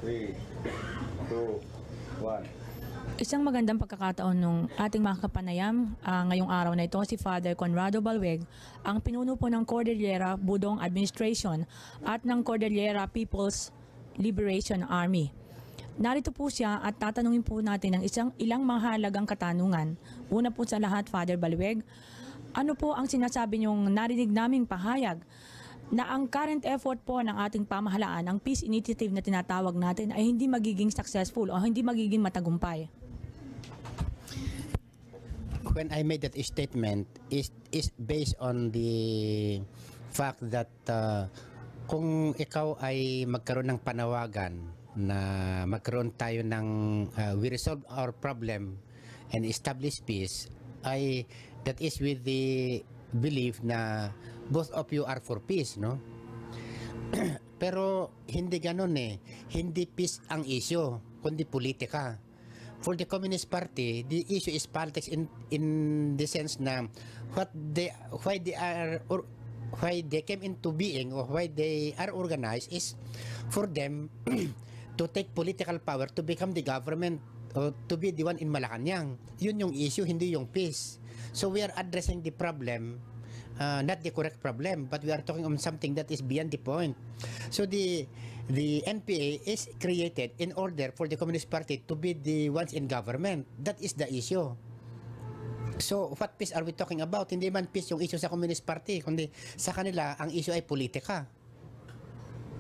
3, 2, 1. Isang magandang pagkakataon nung ating mga kapanayam ngayong araw na ito si Father Conrado Balweg, ang pinuno po ng Cordillera Budong Administration at ng Cordillera People's Liberation Army. Narito po siya at tatanungin po natin ng ilang mahalagang katanungan. Una po sa lahat, Father Balweg, ano po ang sinasabi niyong narinig naming pahayag na ang current effort po ng ating pamahalaan, ang peace initiative na tinatawag natin, ay hindi magiging successful o hindi magiging matagumpay? When I made that statement is based on the fact that kung ikaw ay magkaroon ng panawagan na magkaroon tayo ng we resolve our problem and establish peace, that is with the belief na both of you are for peace, no? Pero hindi ganun eh. Hindi peace ang issue, kundi politika. For the Communist Party, the issue is politics in the sense na why they came into being or why they are organized is for them to take political power to become the government or to be the one in Malacanang. Yun yung issue, hindi yung peace. So we are addressing the problem, not the correct problem, but we are talking on something that is beyond the point. So the NPA is created in order for the Communist Party to be the ones in government. That is the issue. So what peace are we talking about? Hindi man peace yung issue sa Communist Party, kundi sa kanila ang issue ay politika.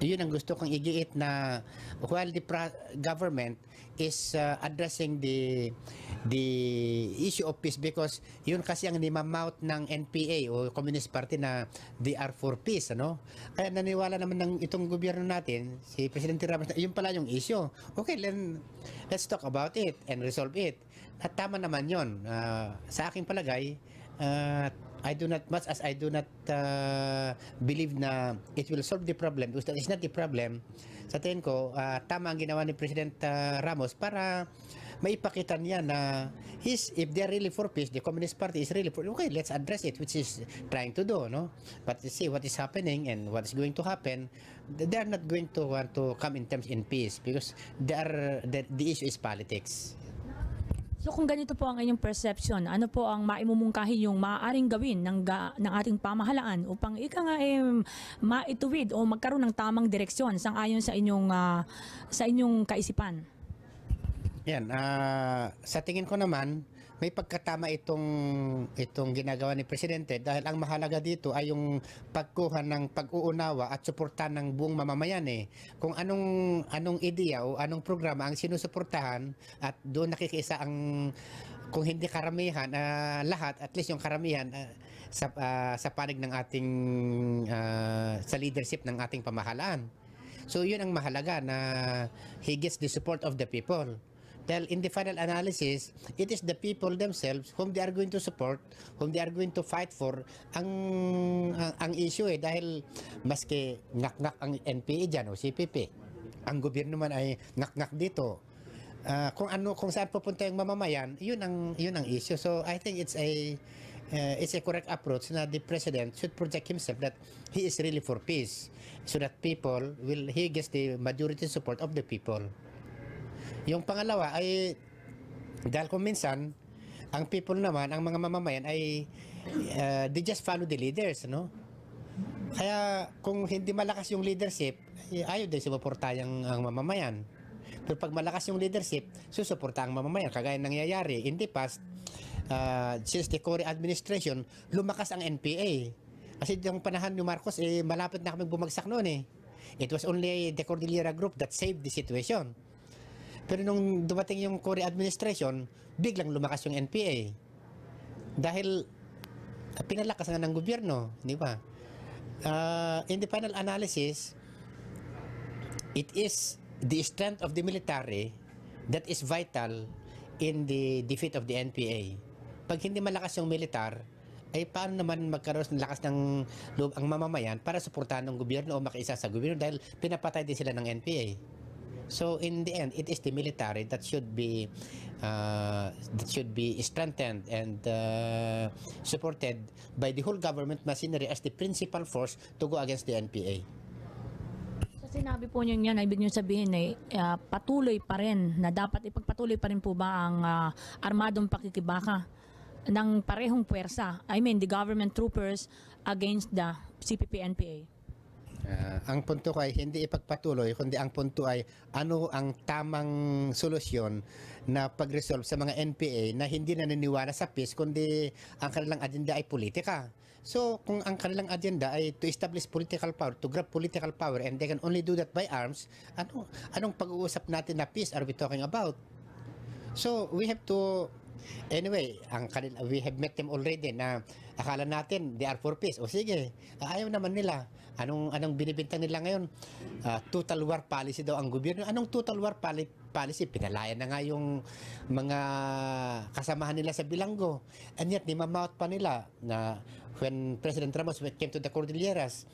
Yun ang gusto kong igiit na while the government is addressing the issue of peace, because yun kasi ang nimamount ng NPA o Communist Party na they are for peace, ano? Kaya naniwala naman ng itong gobyerno natin, si Presidente Ramos, yun pala yung issue. Okay, let's talk about it and resolve it. At tama naman yun. Sa aking palagay, I do not believe na it will solve the problem, because that is not the problem. Sa tingin ko, tama ang ginawa ni President Ramos para maipakita niya na if they're really for peace, the Communist Party is really for, okay, let's address it, which is trying to do, no? But see what is happening and what is going to happen, they're not going to want to come in terms in peace because the issue is politics. So kung ganito po ang inyong perception, ano po ang maimumungkahi yung maaaring gawin ng ating pamahalaan upang maituwid o magkaroon ng tamang direksyon sang-ayon sa inyong kaisipan? Yan, sa tingin ko naman, may pagkatama itong ginagawa ni Presidente dahil ang mahalaga dito ay yung pagkuha ng pag-uunawa at suporta ng buong mamamayan eh. Kung anong ideya o anong programa ang sinusuportahan at doon nakikiisa kung hindi karamihan, lahat, at least yung karamihan sa panig ng ating sa leadership ng ating pamahalaan. So yun ang mahalaga na he gets the support of the people. Dahil in the final analysis, it is the people themselves whom they are going to support, whom they are going to fight for ang issue eh. Dahil maski ngak-ngak ang NPA dyan o CPP, ang gobyerno man ay ngak-ngak dito. Kung saan pupunta yung mamamayan, yun ang issue. So I think it's a correct approach na the president should project himself that he is really for peace, so that he gets the majority support of the people. Yung pangalawa ay dahil kung minsan ang people naman, ang mga mamamayan ay they just follow the leaders, no? Kaya kung hindi malakas yung leadership, ayaw din sumuporta ang mamamayan. Pero pag malakas yung leadership, susuporta ang mamamayan. Kagaya nangyayari in the past, since the Cory administration, lumakas ang NPA. Kasi yung panahon ni Marcos, malapit na kami bumagsak noon eh. It was only the Cordillera Group that saved the situation. Pero nung dumating yung Cory administration, biglang lumakas yung NPA. Dahil pinalakas nga ng gobyerno, di ba? In the final analysis, it is the strength of the military that is vital in the defeat of the NPA. Pag hindi malakas yung militar, ay paano naman magkaroon ng lakas ng loob ang mamamayan para suportahan ng gobyerno o makiisa sa gobyerno dahil pinapatay din sila ng NPA. So in the end, it is the military that should be strengthened and supported by the whole government machinery as the principal force to go against the NPA. Sinabi po niyo yan, ibig niyo sabihin patuloy pa rin na dapat ipagpatuloy pa rin po ba ang armadong pakikibaka ng parehong puwersa? I mean, the government troopers against the CPP-NPA. Ang punto ko ay hindi ipagpatuloy, kundi ang punto ay ano ang tamang solusyon na pag-resolve sa mga NPA na hindi naniniwala sa peace, kundi ang kanilang agenda ay politika. So, kung ang kanilang agenda ay to establish political power, to grab political power, and they can only do that by arms, anong pag-uusap natin na peace are we talking about? So, we have to, anyway, we have met them already na akala natin they are for peace. O sige, ayaw naman nila. Anong binibintang nila ngayon? Total war policy daw ang gobyerno. Anong total war policy? Pinalayan na nga yung mga kasamahan nila sa Bilanggo. And yet, nimamouth pa nila na when President Ramos came to the Cordilleras,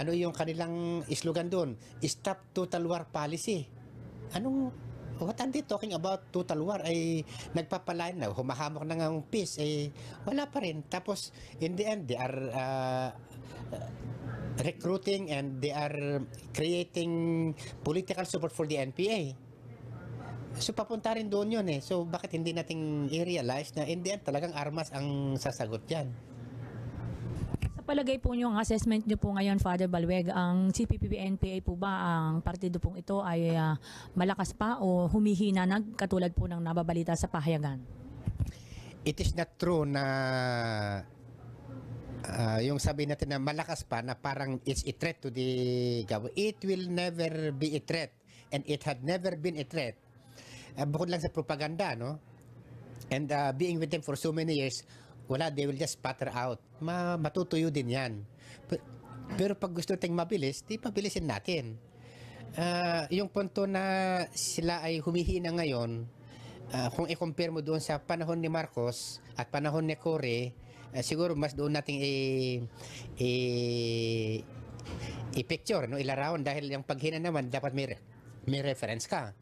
ano yung kanilang slogan doon? Stop total war policy. What are they talking about? Total war ay nagpapalayan na, humahamok na nga ang peace, wala pa rin. Tapos, in the end, they are recruiting and they are creating political support for the NPA. So, papunta rin doon yun eh. So, bakit hindi natin i-realize na in the end, talagang armas ang sasagot yan? Sa palagay po niyo, ang assessment niyo po ngayon, Father Balweg, ang CPP-NPA po ba, ang partido pong ito ay malakas pa o humihina na katulad po ng nababalita sa pahayagan? It is not true na yung sabi natin na malakas pa na parang it's a threat to the government. It will never be a threat and it had never been a threat. Bukod lang sa propaganda, no? And being with them for so many years, wala, they will just spatter out. Matutuyo din yan. Pero pag gusto nating mabilis, di pabilisin natin. Yung punto na sila ay humihina ngayon, kung i-compare mo doon sa panahon ni Marcos at panahon ni Cory, siguro mas doon nating i-picture, no? Ilarawan dahil yung paghina naman dapat may reference ka.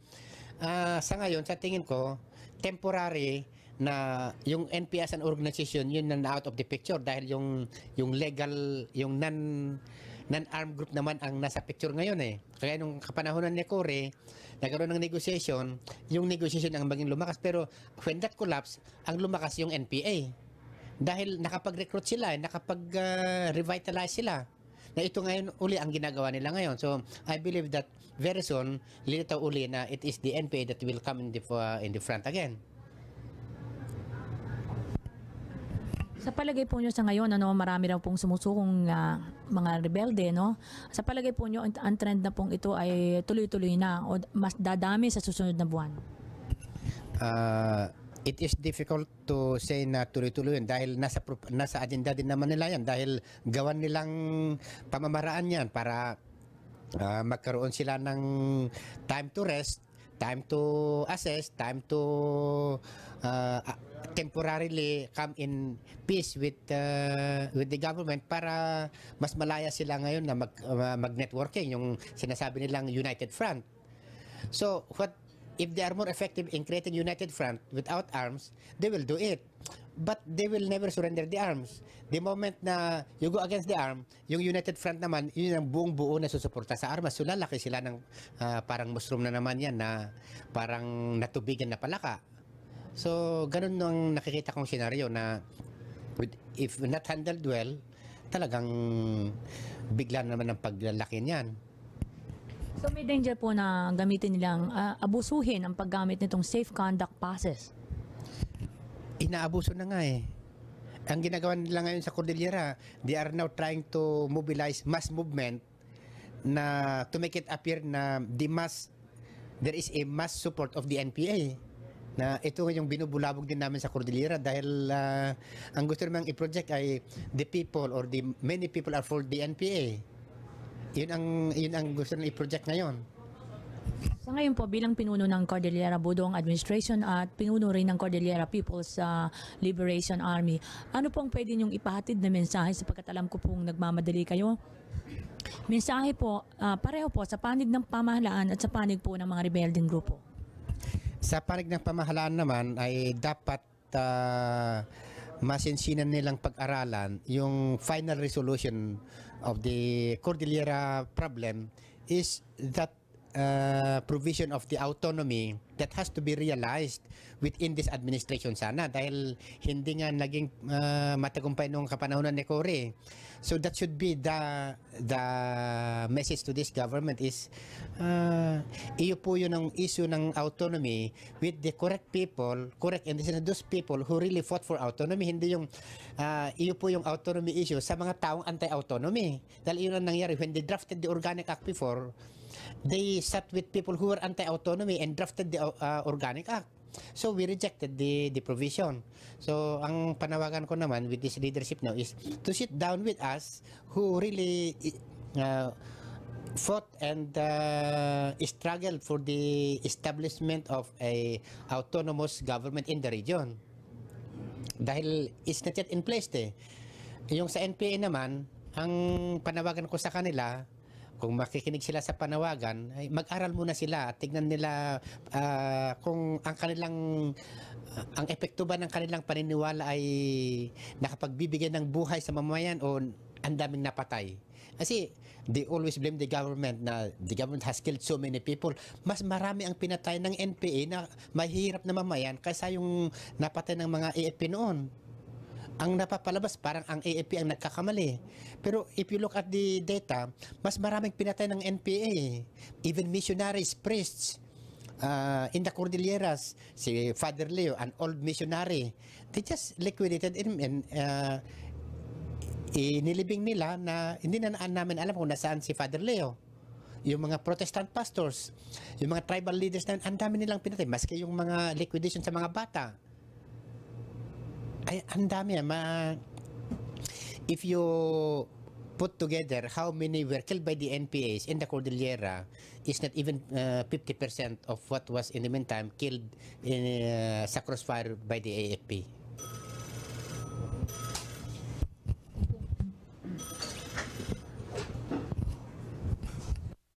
Sa ngayon, sa tingin ko, temporary na yung NPA as an organization, yun na out of the picture dahil yung legal, yung non-armed group naman ang nasa picture ngayon eh. Kaya nung kapanahonan ni Cory, nagkaroon ng negotiation, yung negotiation ang maging lumakas. Pero when that collapse, ang lumakas yung NPA. Dahil nakapag-recruit sila, nakapag-revitalize sila. Na ito ngayon uli ang ginagawa nila ngayon. So, I believe that very soon, lilitaw uli na it is the NPA that will come in the front again. Sa palagay po nyo sa ngayon, marami raw pong sumusukong mga rebelde, no? Sa palagay po nyo, ang trend na pong ito ay tuloy-tuloy na o mas dadami sa susunod na buwan? It is difficult to say na tuloy-tuloy dahil nasa agenda din naman nila yan dahil gawan nilang pamamaraan yan para magkaroon sila ng time to rest, time to assess, time to temporarily come in peace with the government para mas malaya sila ngayon na mag-networking, yung sinasabi nilang United Front. So, if they are more effective in creating united front without arms, they will do it. But they will never surrender the arms. The moment na you go against the arm, yung united front naman, yun ang buong buo na susuporta sa armas. So lalaki sila ng parang mushroom na naman yan na parang natubigan na palaka. So ganun ang nakikita kong senaryo na if not handled well, talagang bigla naman ang paglalaki niyan. So may danger po na gamitin nilang abusuhin ang paggamit nitong safe conduct passes? Inaabuso na nga eh. Ang ginagawa nila ngayon sa Cordillera, they are now trying to mobilize mass movement na to make it appear na there is a mass support of the NPA. Na ito yung binubulabog din namin sa Cordillera dahil ang gusto namang i-project ay the people or the many people are for the NPA. Yun ang gusto nang i-project ngayon. Sa ngayon po, bilang pinuno ng Cordillera Budong Administration at pinuno rin ng Cordillera People's Liberation Army, ano pong pwede niyong ipahatid na mensahe sapagkat alam ko pong nagmamadali kayo? Mensahe po, pareho po sa panig ng pamahalaan at sa panig po ng mga rebelding grupo. Sa panig ng pamahalaan naman ay dapat masinsinan nilang pag-aralan yung final resolution of the Cordillera problem is that provision of the autonomy that has to be realized within this administration sana dahil hindi nga naging matagumpay nung kapanahonan ni Cory. So that should be the message to this government is iyo po yun ang issue ng autonomy with the correct people, correct, and those people who really fought for autonomy, hindi yung iyo po yung autonomy issue sa mga taong anti-autonomy. Dahil yun ang nangyari when they drafted the Organic Act before, they sat with people who were anti-autonomy and drafted the Organic Act. So we rejected the provision. So ang panawagan ko naman with this leadership now is to sit down with us who really fought and struggled for the establishment of a autonomous government in the region. Dahil it's not yet in place Yung sa NPA naman, ang panawagan ko sa kanila, kung makikinig sila sa panawagan, ay mag-aral muna sila at tignan nila kung ang epekto ba ng kanilang paniniwala ay nakapagbibigay ng buhay sa mamamayan o ang daming napatay. Kasi they always blame the government na the government has killed so many people. Mas marami ang pinatay ng NPA na mahirap na mamayan kaysa yung napatay ng mga AFP noon. Ang napapalabas parang ang AFP ang nagkakamali. Pero if you look at the data, mas maraming pinatay ng NPA. Even missionaries, priests, in the Cordilleras, si Father Leo, an old missionary, they just liquidated him and inilibing nila na hindi na namin alam kung nasaan si Father Leo. Yung mga Protestant pastors, yung mga tribal leaders na ang dami nilang pinatay, maski yung mga liquidation sa mga bata. Ay, ang dami. If you put together how many were killed by the NPAs in the Cordillera, is not even 50% of what was in the meantime killed in sa crossfire by the AFP.